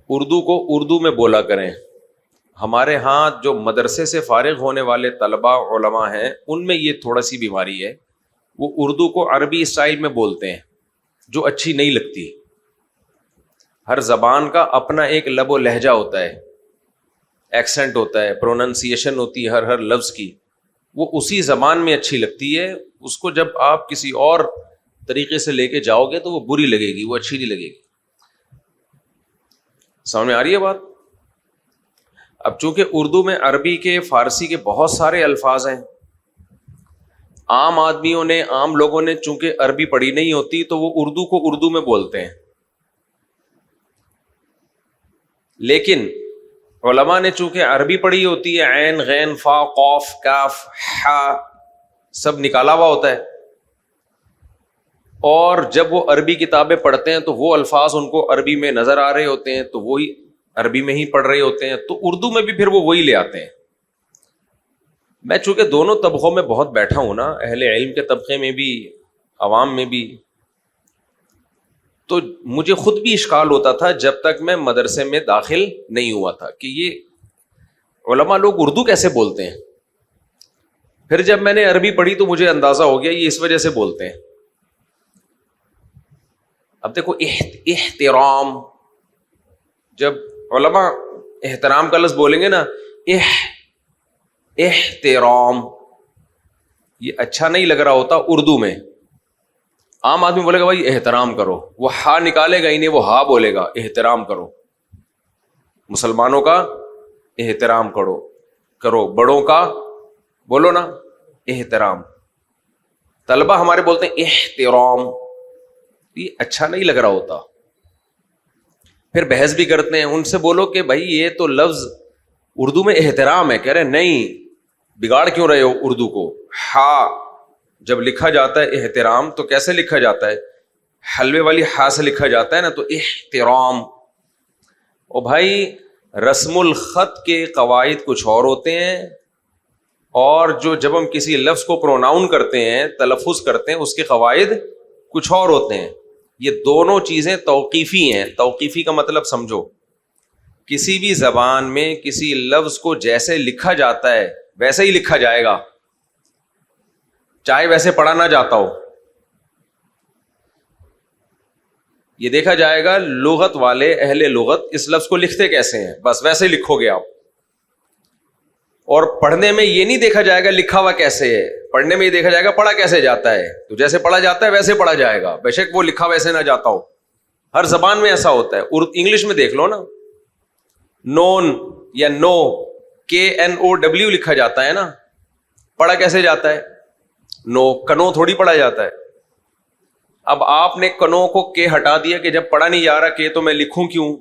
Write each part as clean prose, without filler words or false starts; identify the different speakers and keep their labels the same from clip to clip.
Speaker 1: اردو کو اردو میں بولا کریں. ہمارے ہاں جو مدرسے سے فارغ ہونے والے طلباء علماء ہیں ان میں یہ تھوڑا سی بیماری ہے, وہ اردو کو عربی اسٹائل میں بولتے ہیں جو اچھی نہیں لگتی. ہر زبان کا اپنا ایک لب و لہجہ ہوتا ہے, ایکسنٹ ہوتا ہے, پروننسیشن ہوتی ہے ہر لفظ کی, وہ اسی زبان میں اچھی لگتی ہے. اس کو جب آپ کسی اور طریقے سے لے کے جاؤ گے تو وہ بری لگے گی, وہ اچھی نہیں لگے گی. سمجھ میں آ رہی ہے بات؟ اب چونکہ اردو میں عربی کے فارسی کے بہت سارے الفاظ ہیں, عام آدمیوں نے, عام لوگوں نے چونکہ عربی پڑھی نہیں ہوتی تو وہ اردو کو اردو میں بولتے ہیں. لیکن علماء نے چونکہ عربی پڑھی ہوتی ہے, عین غین فا قاف کاف ہا سب نکالا ہوا ہوتا ہے, اور جب وہ عربی کتابیں پڑھتے ہیں تو وہ الفاظ ان کو عربی میں نظر آ رہے ہوتے ہیں تو وہی عربی میں ہی پڑھ رہے ہوتے ہیں, تو اردو میں بھی پھر وہ وہی لے آتے ہیں. میں چونکہ دونوں طبقوں میں بہت بیٹھا ہوں نا, اہل علم کے طبقے میں بھی عوام میں بھی, تو مجھے خود بھی اشکال ہوتا تھا جب تک میں مدرسے میں داخل نہیں ہوا تھا کہ یہ علماء لوگ اردو کیسے بولتے ہیں. پھر جب میں نے عربی پڑھی تو مجھے اندازہ ہو گیا یہ اس وجہ سے بولتے ہیں. اب دیکھو احترام, جب علماء احترام کا لفظ بولیں گے نا, احترام, یہ اچھا نہیں لگ رہا ہوتا اردو میں. عام آدمی بولے گا بھائی احترام کرو, وہ ہا نکالے گا ہی نہیں, وہ ہا بولے گا احترام کرو, مسلمانوں کا احترام کرو, بڑوں کا بولو نا احترام. طلبہ ہمارے بولتے ہیں احترام, یہ اچھا نہیں لگ رہا ہوتا. پھر بحث بھی کرتے ہیں ان سے, بولو کہ بھائی یہ تو لفظ اردو میں احترام ہے, کہہ رہے نہیں, بگاڑ کیوں رہے ہو اردو کو. ہا جب لکھا جاتا ہے احترام تو کیسے لکھا جاتا ہے, حلوے والی ہا سے لکھا جاتا ہے نا, تو احترام. او بھائی رسم الخط کے قواعد کچھ اور ہوتے ہیں, اور جب ہم کسی لفظ کو پروناؤن کرتے ہیں, تلفظ کرتے ہیں, اس کے قواعد کچھ اور ہوتے ہیں. یہ دونوں چیزیں توقیفی ہیں. توقیفی کا مطلب سمجھو, کسی بھی زبان میں کسی لفظ کو جیسے لکھا جاتا ہے ویسے ہی لکھا جائے گا, چاہے ویسے پڑھا نہ جاتا ہو. یہ دیکھا جائے گا لغت والے, اہل لغت اس لفظ کو لکھتے کیسے ہیں, بس ویسے لکھو گے آپ. اور پڑھنے میں یہ نہیں دیکھا جائے گا لکھا ہوا کیسے ہے, پڑھنے میں یہ دیکھا جائے گا پڑھا کیسے جاتا ہے. تو جیسے پڑھا جاتا ہے ویسے پڑھا جائے گا, بے شک وہ لکھا ویسے نہ جاتا ہو. ہر زبان میں ایسا ہوتا ہے. انگلش میں دیکھ لو نا, نون یا نو KNOW لکھا جاتا ہے نا, پڑھا کیسے جاتا ہے, نو, کنو تھوڑی پڑھا جاتا ہے. اب آپ نے کنو کو کے ہٹا دیا کہ جب پڑھا نہیں جا رہا کہ تو میں لکھوں کیوں,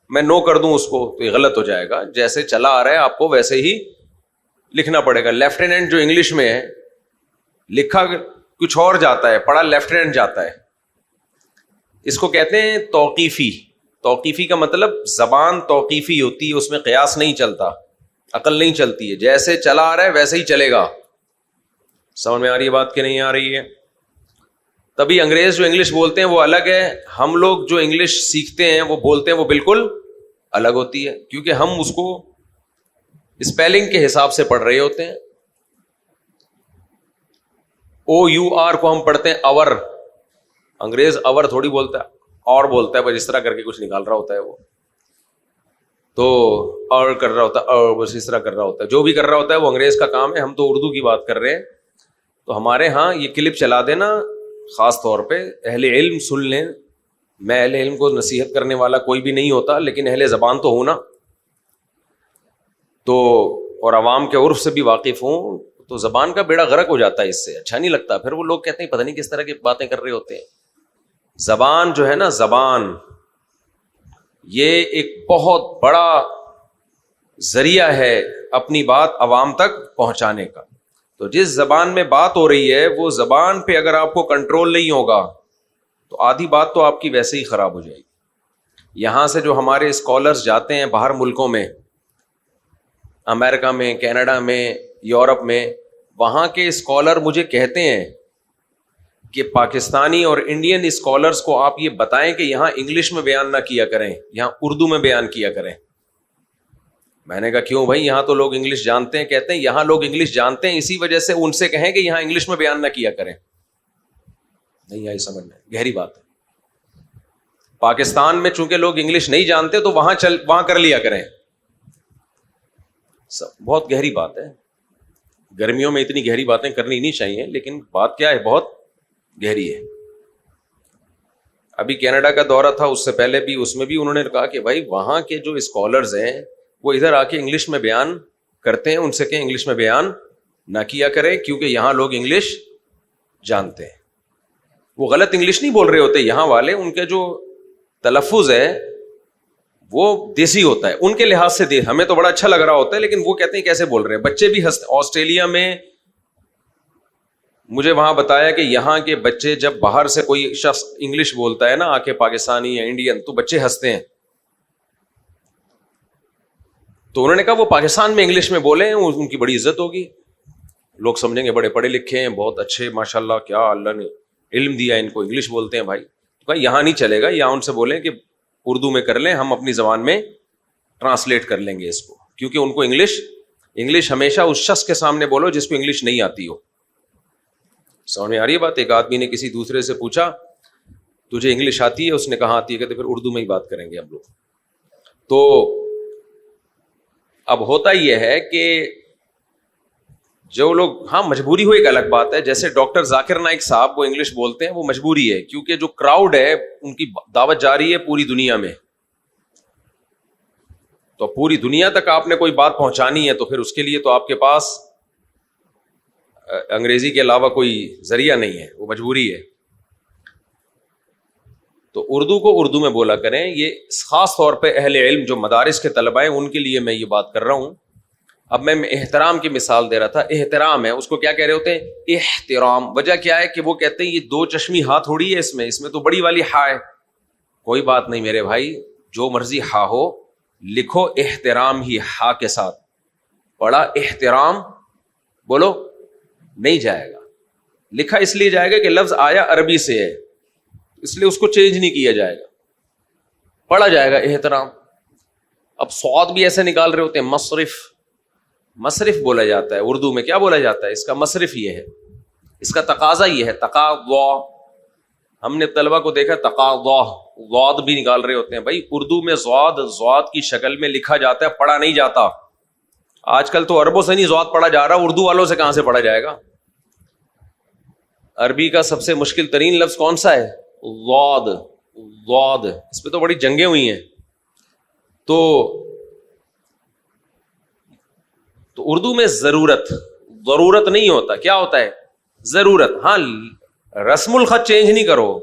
Speaker 1: میں نو کر دوں اس کو, تو یہ غلط ہو جائے گا. جیسے چلا آ رہا ہے آپ کو ویسے ہی لکھنا پڑے گا. لیفٹیننٹ جو انگلش میں ہے لکھا کچھ اور جاتا ہے, پڑھا لیفٹیننٹ جاتا ہے. اس کو کہتے ہیں توقیفی. توقیفی کا مطلب زبان توقیفی ہوتی ہے, اس میں قیاس نہیں چلتا, عقل نہیں چلتی ہے, جیسے چلا آ رہا ہے ویسے ہی چلے گا. سمجھ میں آ رہی ہے بات کہ نہیں آ رہی ہے؟ تبھی انگریز جو انگلش بولتے ہیں وہ الگ ہے, ہم لوگ جو انگلش سیکھتے ہیں وہ بولتے ہیں وہ بالکل الگ ہوتی ہے, کیونکہ ہم اس کو اسپیلنگ کے حساب سے پڑھ رہے ہوتے ہیں. OUR کو ہم پڑھتے ہیں اور, انگریز اور تھوڑی بولتا ہے, اور بولتا ہے, بس اس طرح کر کے کچھ نکال رہا ہوتا ہے وہ, تو اور کر رہا ہوتا ہے, اور بس اس طرح کر رہا ہوتا ہے. جو بھی کر رہا ہوتا ہے وہ انگریز کا کام ہے, ہم تو اردو کی بات کر رہے ہیں. تو ہمارے ہاں یہ کلپ چلا دینا, خاص طور پہ اہل علم سن لیں. میں اہل علم کو نصیحت کرنے والا کوئی بھی نہیں ہوتا, لیکن اہل زبان تو ہوں نا, تو اور عوام کے عرف سے بھی واقف ہوں, تو زبان کا بیڑا غرق ہو جاتا ہے اس سے, اچھا نہیں لگتا. پھر وہ لوگ کہتے ہیں پتہ نہیں کس طرح کی باتیں کر رہے ہوتے ہیں. زبان جو ہے نا, زبان یہ ایک بہت بڑا ذریعہ ہے اپنی بات عوام تک پہنچانے کا. تو جس زبان میں بات ہو رہی ہے وہ زبان پہ اگر آپ کو کنٹرول نہیں ہوگا تو آدھی بات تو آپ کی ویسے ہی خراب ہو جائے گی. یہاں سے جو ہمارے اسکالرز جاتے ہیں باہر ملکوں میں, امریکہ میں, کینیڈا میں, یورپ میں, وہاں کے اسکالر مجھے کہتے ہیں کہ پاکستانی اور انڈین اسکالرس کو آپ یہ بتائیں کہ یہاں انگلش میں بیان نہ کیا کریں, یہاں اردو میں بیان کیا کریں. میں نے کہا کیوں بھائی, یہاں تو لوگ انگلش جانتے ہیں. کہتے ہیں یہاں لوگ انگلش جانتے ہیں, اسی وجہ سے ان سے کہیں کہ یہاں انگلش میں بیان نہ کیا کریں. نہیں آئی سمجھ میں, گہری بات ہے. پاکستان میں چونکہ لوگ انگلش نہیں جانتے تو وہاں کر لیا کریں. بہت گہری بات ہے. گرمیوں میں اتنی گہری باتیں کرنی نہیں چاہیے, لیکن بات کیا ہے, بہت گہری ہے. ابھی کینیڈا کا دورہ تھا, اس سے پہلے بھی, اس میں بھی انہوں نے کہا کہ بھائی وہاں کے جو اسکالرز ہیں وہ ادھر آ کے انگلش میں بیان کرتے ہیں, ان سے کہ انگلش میں بیان نہ کیا کریں کیونکہ یہاں لوگ انگلش جانتے ہیں. وہ غلط انگلش نہیں بول رہے ہوتے یہاں والے, ان کے جو تلفظ ہے وہ دیسی ہوتا ہے ان کے لحاظ سے. ہمیں تو بڑا اچھا لگ رہا ہوتا ہے, لیکن وہ کہتے ہیں کیسے بول رہے ہیں. بچے بھی آسٹریلیا میں مجھے وہاں بتایا کہ یہاں کے بچے جب باہر سے کوئی شخص انگلش بولتا ہے نا آ کے, پاکستانی یا انڈین, تو بچے ہنستے ہیں. تو انہوں نے کہا وہ پاکستان میں انگلش میں بولے ہیں, ان کی بڑی عزت ہوگی, لوگ سمجھیں گے بڑے پڑھے لکھے ہیں, بہت اچھے, ماشاءاللہ کیا اللہ نے علم دیا ان کو, انگلش بولتے ہیں بھائی. تو کہا یہاں نہیں چلے گا, یہاں ان سے بولیں کہ اردو میں کر لیں, ہم اپنی زبان میں ٹرانسلیٹ کر لیں گے اس کو, کیونکہ ان کو انگلش ہمیشہ اس شخص کے سامنے بولو جس کو انگلش نہیں آتی ہو. سمجھ میں آ رہی ہے بات؟ ایک آدمی نے کسی دوسرے سے پوچھا تجھے انگلش آتی ہے؟ اس نے کہا آتی ہے. کہتے پھر اردو میں ہی بات کریں گے ہم لوگ. تو اب ہوتا یہ ہے کہ جو لوگ, ہاں مجبوری ہو ایک الگ بات ہے, جیسے ڈاکٹر ذاکر نائک صاحب وہ انگلش بولتے ہیں, وہ مجبوری ہے کیونکہ جو کراؤڈ ہے ان کی دعوت جاری ہے پوری دنیا میں, تو پوری دنیا تک آپ نے کوئی بات پہنچانی ہے تو پھر اس کے لیے تو آپ کے پاس انگریزی کے علاوہ کوئی ذریعہ نہیں ہے, وہ مجبوری ہے. تو اردو کو اردو میں بولا کریں. یہ خاص طور پہ اہل علم جو مدارس کے طلباء ہیں ان کے لیے میں یہ بات کر رہا ہوں. اب میں احترام کی مثال دے رہا تھا. احترام ہے, اس کو کیا کہہ رہے ہوتے ہیں؟ احترام. وجہ کیا ہے کہ وہ کہتے ہیں یہ دو چشمی ہاں تھوڑی ہے, اس میں تو بڑی والی ہا ہے. کوئی بات نہیں میرے بھائی, جو مرضی ہا ہو, لکھو احترام ہی ہا کے ساتھ. پڑھا احترام, بولو نہیں جائے گا. لکھا اس لیے جائے گا کہ لفظ آیا عربی سے ہے, اس لیے اس کو چینج نہیں کیا جائے گا, پڑھا جائے گا احترام. اب سعود بھی ایسے نکال رہے ہوتے ہیں, مصرف بولا جاتا ہے اردو میں. کیا بولا جاتا ہے؟ اس کا مصرف یہ ہے, اس کا تقاضا یہ ہے, تقاضا. ہم نے طلبہ کو دیکھا تقاضا, ضاد بھی نکال رہے ہوتے ہیں. بھائی اردو میں ضاد کی شکل میں لکھا جاتا ہے, پڑھا نہیں جاتا. آج کل تو عربوں سے نہیں ضاد پڑھا جا رہا, اردو والوں سے کہاں سے پڑھا جائے گا؟ عربی کا سب سے مشکل ترین لفظ کون سا ہے؟ ضاد. اس پہ تو بڑی جنگیں ہوئی ہیں. تو اردو میں ضرورت نہیں ہوتا. کیا ہوتا ہے؟ ضرورت. ہاں رسم الخط چینج نہیں کرو,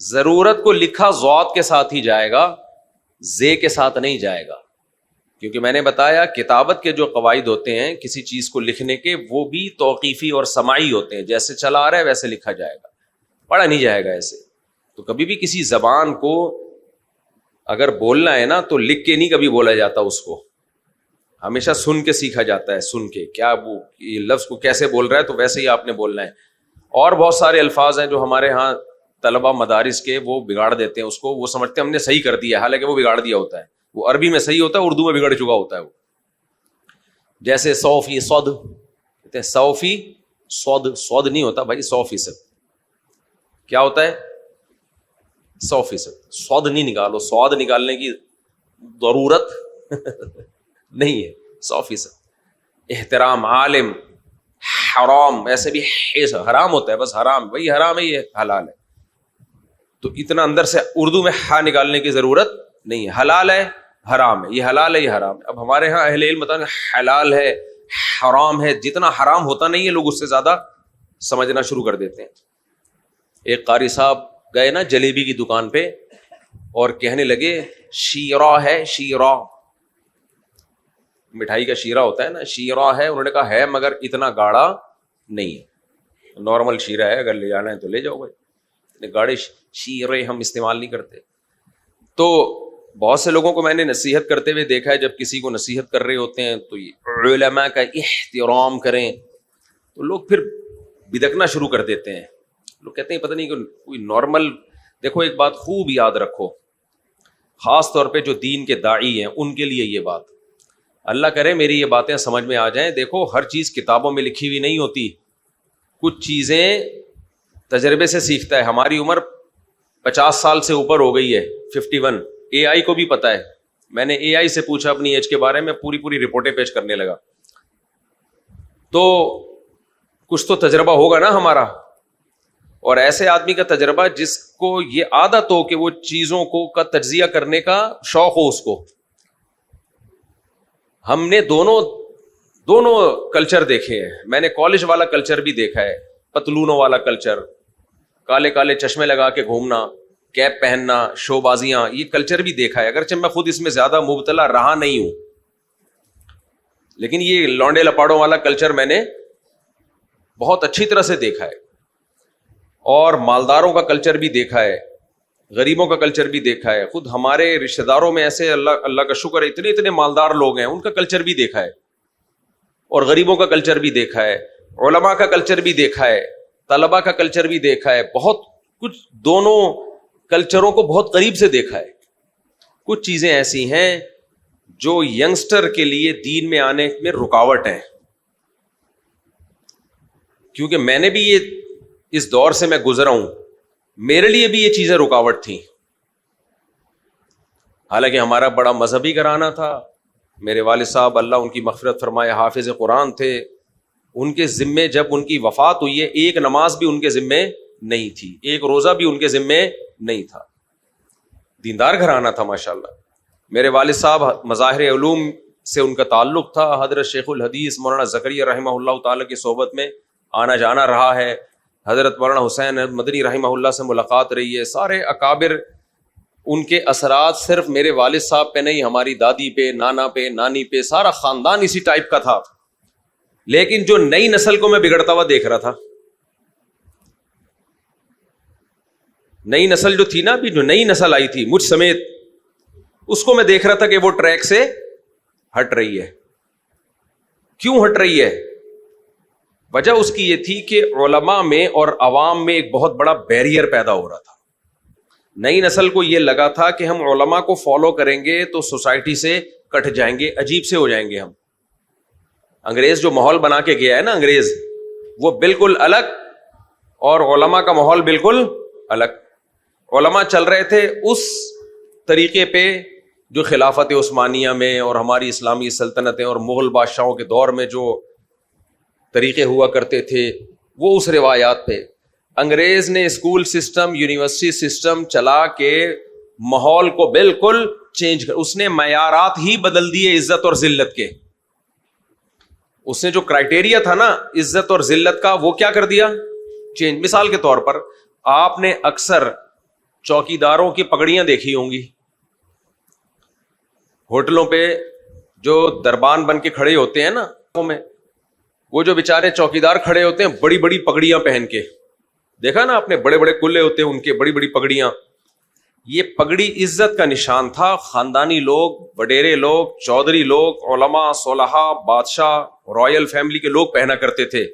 Speaker 1: ضرورت کو لکھا ضاد کے ساتھ ہی جائے گا, زے کے ساتھ نہیں جائے گا. کیونکہ میں نے بتایا کتابت کے جو قواعد ہوتے ہیں کسی چیز کو لکھنے کے, وہ بھی توقیفی اور سماعی ہوتے ہیں. جیسے چلا آ رہا ہے ویسے لکھا جائے گا, پڑھا نہیں جائے گا ایسے. تو کبھی بھی کسی زبان کو اگر بولنا ہے نا تو لکھ کے نہیں کبھی بولا جاتا, اس کو ہمیشہ سن کے سیکھا جاتا ہے. سن کے کیا وہ یہ لفظ کو کیسے بول رہا ہے تو ویسے ہی آپ نے بولنا ہے. اور بہت سارے الفاظ ہیں جو ہمارے ہاں طلبہ مدارس کے وہ بگاڑ دیتے ہیں اس کو, وہ سمجھتے ہیں ہم نے صحیح کر دیا, حالانکہ وہ بگاڑ دیا ہوتا ہے. وہ عربی میں صحیح ہوتا ہے, اردو میں بگڑ چکا ہوتا ہے. وہ جیسے 100% کہتے ہیں 100% سود نہیں ہوتا بھائی, 100%. کیا ہوتا ہے؟ 100%. سود نہیں نکالو, سواد نکالنے کی ضرورت نہیں ہے. 100%. احترام, عالم, حرام, ایسے بھی حرام ہوتا ہے, بس حرام, وہی حرام ہے, یہ حلال ہے. تو اتنا اندر سے اردو میں ہا نکالنے کی ضرورت نہیں ہے. حلال ہے, حرام ہے, یہ حلال ہے, یہ حرام ہے. اب ہمارے ہاں اہل علم بتاتے ہیں حلال ہے, حرام ہے. جتنا حرام ہوتا نہیں ہے لوگ اس سے زیادہ سمجھنا شروع کر دیتے ہیں. ایک قاری صاحب گئے نا جلیبی کی دکان پہ اور کہنے لگے شیرہ ہے, شیرہ مٹھائی کا شیرہ ہوتا ہے نا, شیرہ ہے. انہوں نے کہا ہے مگر اتنا گاڑھا نہیں ہے, نارمل شیرہ ہے, اگر لے جانا ہے تو لے جاؤ بھائی, گاڑے شیرے ہم استعمال نہیں کرتے. تو بہت سے لوگوں کو میں نے نصیحت کرتے ہوئے دیکھا ہے, جب کسی کو نصیحت کر رہے ہوتے ہیں تو یہ علماء کا احترام کریں, تو لوگ پھر بدکنا شروع کر دیتے ہیں. لوگ کہتے ہیں پتہ نہیں کوئی نارمل. دیکھو ایک بات خوب یاد رکھو, خاص طور پہ جو دین کے داعی ہیں ان کے لیے یہ بات, اللہ کرے میری یہ باتیں سمجھ میں آ جائیں. دیکھو ہر چیز کتابوں میں لکھی ہوئی نہیں ہوتی, کچھ چیزیں تجربے سے سیکھتا ہے. ہماری عمر 50 سال سے اوپر ہو گئی ہے, 51. اے آئی کو بھی پتا ہے. میں نے اے آئی سے پوچھا اپنی ایج کے بارے میں, پوری رپورٹیں پیش کرنے لگا. تو کچھ تو تجربہ ہوگا نا ہمارا, اور ایسے آدمی کا تجربہ جس کو یہ عادت ہو کہ وہ چیزوں کو کا تجزیہ کرنے کا شوق ہو اس کو. ہم نے دونوں کلچر دیکھے ہیں. میں نے کالج والا کلچر بھی دیکھا ہے, پتلونوں والا کلچر, کالے کالے چشمے لگا کے گھومنا, کیپ پہننا, شو بازیاں, یہ کلچر بھی دیکھا ہے. اگرچہ میں خود اس میں زیادہ مبتلا رہا نہیں ہوں, لیکن یہ لونڈے لپاڑوں والا کلچر میں نے بہت اچھی طرح سے دیکھا ہے. اور مالداروں کا کلچر بھی دیکھا ہے, غریبوں کا کلچر بھی دیکھا ہے. خود ہمارے رشتہ داروں میں ایسے اللہ کا شکر ہے اتنے مالدار لوگ ہیں, ان کا کلچر بھی دیکھا ہے, اور غریبوں کا کلچر بھی دیکھا ہے, علماء کا کلچر بھی دیکھا ہے, طلباء کا کلچر بھی دیکھا ہے. بہت کچھ دونوں کلچروں کو بہت قریب سے دیکھا ہے. کچھ چیزیں ایسی ہیں جو ینگسٹر کے لیے دین میں آنے میں رکاوٹ ہیں, کیونکہ میں نے بھی یہ اس دور سے میں گزرا ہوں, میرے لیے بھی یہ چیزیں رکاوٹ تھیں. حالانکہ ہمارا بڑا مذہبی گھرانہ تھا. میرے والد صاحب اللہ ان کی مغفرت فرمائے حافظ قرآن تھے. ان کے ذمے جب ان کی وفات ہوئی ہے, ایک نماز بھی ان کے ذمے نہیں تھی, ایک روزہ بھی ان کے ذمے نہیں تھا. دیندار گھرانہ تھا ماشاءاللہ. میرے والد صاحب مظاہر علوم سے ان کا تعلق تھا. حضرت شیخ الحدیث مولانا زکریا رحمہ اللہ تعالیٰ کی صحبت میں آنا جانا رہا ہے. حضرت مولانا حسین مدنی رحمہ اللہ سے ملاقات رہی ہے. سارے اکابر, ان کے اثرات صرف میرے والد صاحب پہ نہیں, ہماری دادی پہ, نانا پہ, نانی پہ, سارا خاندان اسی ٹائپ کا تھا. لیکن جو نئی نسل کو میں بگڑتا ہوا دیکھ رہا تھا, نئی نسل جو تھی نا, ابھی جو نئی نسل آئی تھی مجھ سمیت, اس کو میں دیکھ رہا تھا کہ وہ ٹریک سے ہٹ رہی ہے. کیوں ہٹ رہی ہے؟ وجہ اس کی یہ تھی کہ علماء میں اور عوام میں ایک بہت بڑا بیریئر پیدا ہو رہا تھا. نئی نسل کو یہ لگا تھا کہ ہم علماء کو فالو کریں گے تو سوسائٹی سے کٹ جائیں گے, عجیب سے ہو جائیں گے ہم. انگریز جو ماحول بنا کے گیا ہے نا, انگریز وہ بالکل الگ, اور علماء کا ماحول بالکل الگ. علماء چل رہے تھے اس طریقے پہ جو خلافت عثمانیہ میں اور ہماری اسلامی سلطنتیں اور مغل بادشاہوں کے دور میں جو طریقے ہوا کرتے تھے, وہ اس روایات پہ. انگریز نے اسکول سسٹم, یونیورسٹی سسٹم چلا کے ماحول کو بالکل چینج کر, اس نے معیارات ہی بدل دیے عزت اور ذلت کے. اس نے جو کرائٹیریا تھا نا عزت اور ذلت کا, وہ کیا کر دیا, چینج. مثال کے طور پر آپ نے اکثر چوکیداروں کی پگڑیاں دیکھی ہوں گی ہوٹلوں پہ, جو دربان بن کے کھڑے ہوتے ہیں نا, وہ جو بیچارے چوکیدار کھڑے ہوتے ہیں بڑی بڑی پگڑیاں پہن کے, دیکھا نا آپ نے, بڑے بڑے کلے ہوتے ہیں ان کے, بڑی بڑی پگڑیاں. یہ پگڑی عزت کا نشان تھا. خاندانی لوگ, وڈیرے لوگ, چودھری لوگ, علماء, صلحاء, بادشاہ, رائل فیملی کے لوگ پہنا کرتے تھے.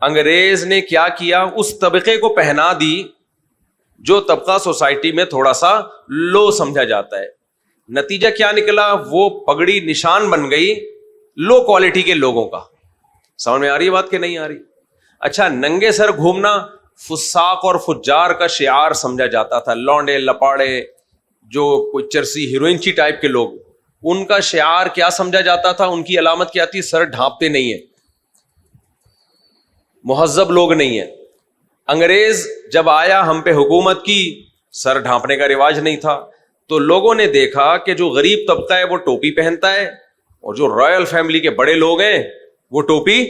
Speaker 1: انگریز نے کیا کیا, اس طبقے کو پہنا دی جو طبقہ سوسائٹی میں تھوڑا سا لو سمجھا جاتا ہے. نتیجہ کیا نکلا, وہ پگڑی نشان بن گئی لو کوالٹی کے لوگوں کا. سمجھ میں آ رہی ہے بات کہ نہیں آ رہی؟ اچھا, ننگے سر گھومنا فساق اور فجار کا شعار سمجھا جاتا تھا. لونڈے لپاڑے, جو کوئی چرسی ہیروئنچی ٹائپ کے لوگ, ان کا شعار کیا سمجھا جاتا تھا, ان کی علامت کیا تھی, سر ڈھانپتے نہیں ہیں, مہذب لوگ نہیں ہیں. انگریز جب آیا ہم پہ حکومت کی, سر ڈھانپنے کا رواج نہیں تھا. تو لوگوں نے دیکھا کہ جو غریب طبقہ ہے وہ ٹوپی پہنتا ہے, اور جو رائل فیملی کے بڑے لوگ ہیں وہ ٹوپی,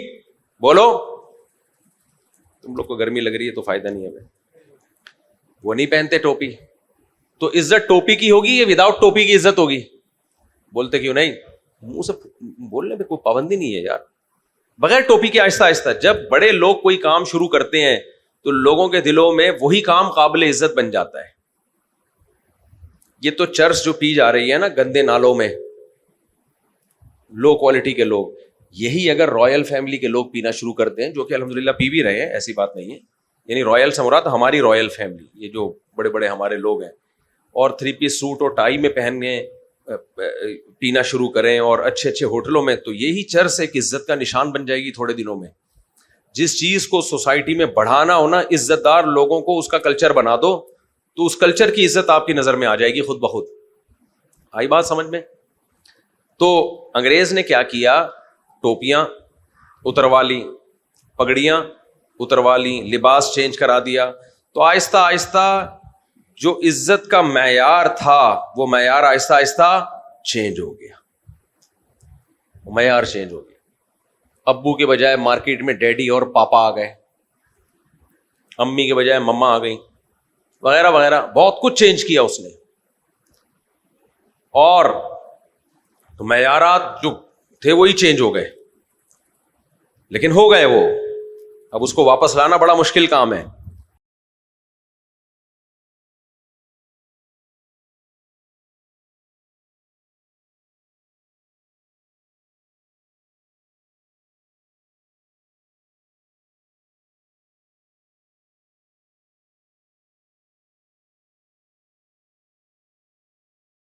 Speaker 1: بولو تم لوگ کو گرمی لگ رہی ہے تو فائدہ نہیں ہے بھائی, وہ نہیں پہنتے ٹوپی. تو عزت ٹوپی کی ہوگی یا وداؤٹ ٹوپی کی عزت ہوگی؟ بولتے کیوں نہیں؟ منہ سے بولنے میں کوئی پابندی نہیں ہے یار, بغیر ٹوپی کے آہستہ آہستہ. جب بڑے لوگ کوئی کام شروع کرتے ہیں تو لوگوں کے دلوں میں وہی کام قابل عزت بن جاتا ہے. یہ تو چرس جو پی جا رہی ہے نا گندے نالوں میں, لو کوالٹی کے لوگ, یہی اگر رائل فیملی کے لوگ پینا شروع کرتے ہیں, جو کہ الحمدللہ پی بھی رہے ہیں, ایسی بات نہیں ہے, یعنی رائل سے مراد ہماری رائل فیملی, یہ جو بڑے بڑے ہمارے لوگ ہیں, اور 3 پیس سوٹ اور ٹائی میں پہن گئے پینا شروع کریں اور اچھے اچھے ہوٹلوں میں, تو یہی چرس ایک عزت کا نشان بن جائے گی تھوڑے دنوں میں. جس چیز کو سوسائٹی میں بڑھانا ہونا, عزت دار لوگوں کو اس کا کلچر بنا دو, تو اس کلچر کی عزت آپ کی نظر میں آ جائے گی خود بخود. آئی بات سمجھ میں؟ تو انگریز نے کیا کیا, ٹوپیاں اتروا لی, پگڑیاں اتروا لی, لباس چینج کرا دیا. تو آہستہ آہستہ جو عزت کا معیار تھا وہ معیار آہستہ آہستہ چینج ہو گیا, معیار چینج ہو گیا. ابو کے بجائے مارکیٹ میں ڈیڈی اور پاپا آ گئے, امی کے بجائے مما آ گئی, وغیرہ وغیرہ, بہت کچھ چینج کیا اس نے. اور تو معیارات جو تھے وہی چینج ہو گئے, لیکن ہو گئے وہ. اب اس کو واپس لانا بڑا مشکل کام ہے.